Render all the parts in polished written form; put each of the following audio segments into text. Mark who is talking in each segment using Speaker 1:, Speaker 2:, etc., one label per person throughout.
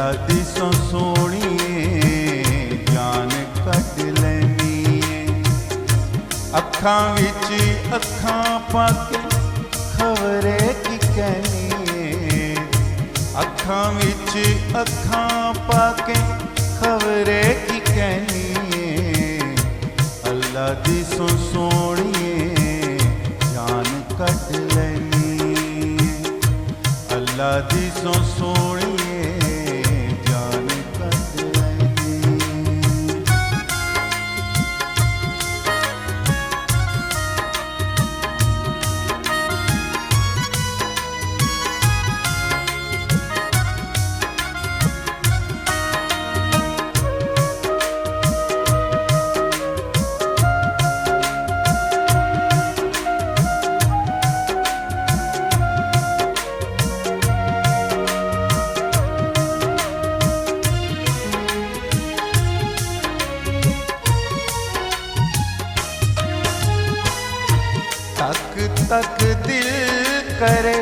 Speaker 1: अल्लाह दी सौ सोहणीए जान कट लैनी अखां विच अखां पाके खबरे की कहनी अखां विच अखां पाके खबरे की कहनी अल्लाह दी सौ सोहणीए जान कट लैनी अल्लाह दी सौ सोहणीए जान कट लैनी। तक तक दिल करे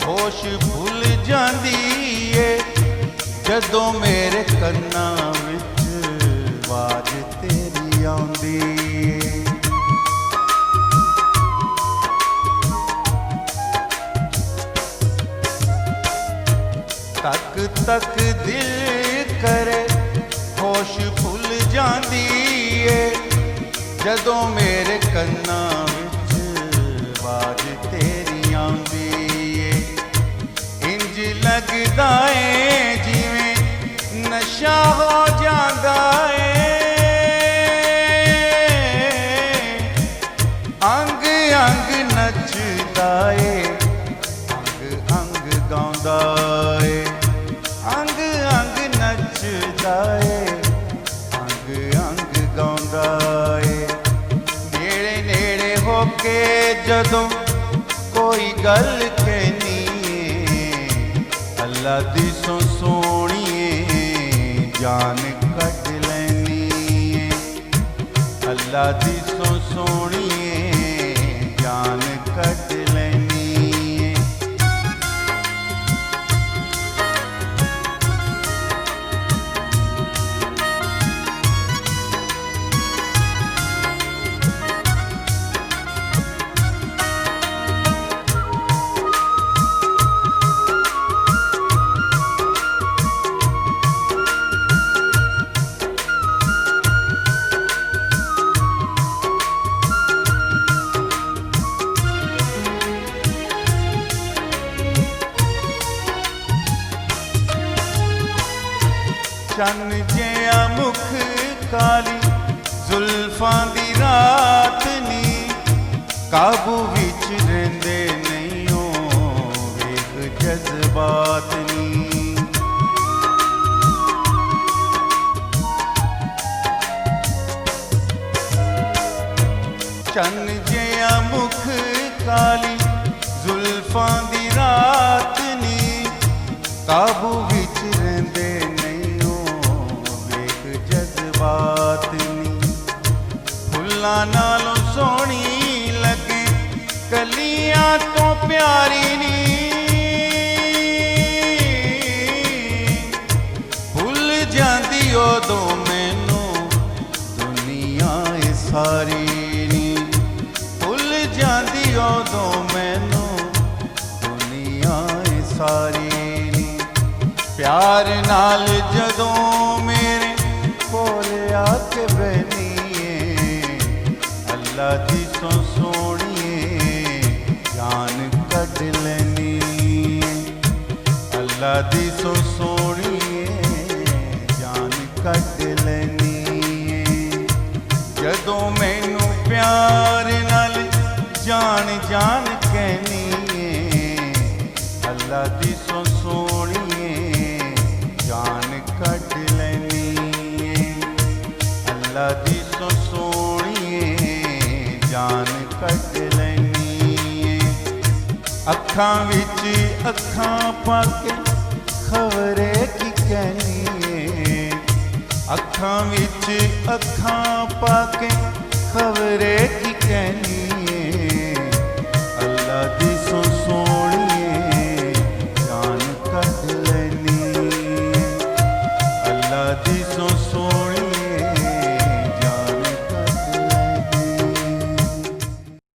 Speaker 1: होश भुल जांदी है जदों मेरे कन्नां विच आवाज़ तेरी आउंदी है। तक तक दिल करे होश भुल जांदी है जदों मेरे कन्नां आवाज़ तेरी आउंदी है। इंज लगदा है जिवें नशा हो जांदा है अंग अंग नचदा है अंग अंग गाउंदा है अंग अंग नचदा है अंग अंग गाउंदा है। नेड़े नेड़े होके जदों कोई गल कहनी अल्लाह दी सौ सोहणीए जान कट लैनी अल्लाह दी सौ सोहणीए जान कट लैनी। चन जिया मुख काली जुल्फां दी रात नी काबू विच रहिंदे नहीं हो वेख जज्बात नी। चन जिया मुख काली जुल्फां दी रात नी काबू विच रहिंदे बात नी। फुल्लां नालों सोहनी लगे कलियां तो प्यारी नी भुल जांदी उदों मैनू दुनिया ए सारी नी भुल जांदी उदों मैनू दुनिया ए सारी नी। प्यार नाल जदों मेरे कोल आके बहनी अल्लाह दी सौ सोहणीए जान कट लैनी अल्लाह दी सौ सोहणीए जान कट लैनी। जदों मैनू प्यार नाल जान जान कहनी अल्लाह दी सौ सोहणीए जान कट लैनी अल्लाह दी सौ सोहणीए जान कट लैनी। अखां विच अखां पाके खबरे की कहनी अखां विच अखां पाके खबरे की कहनी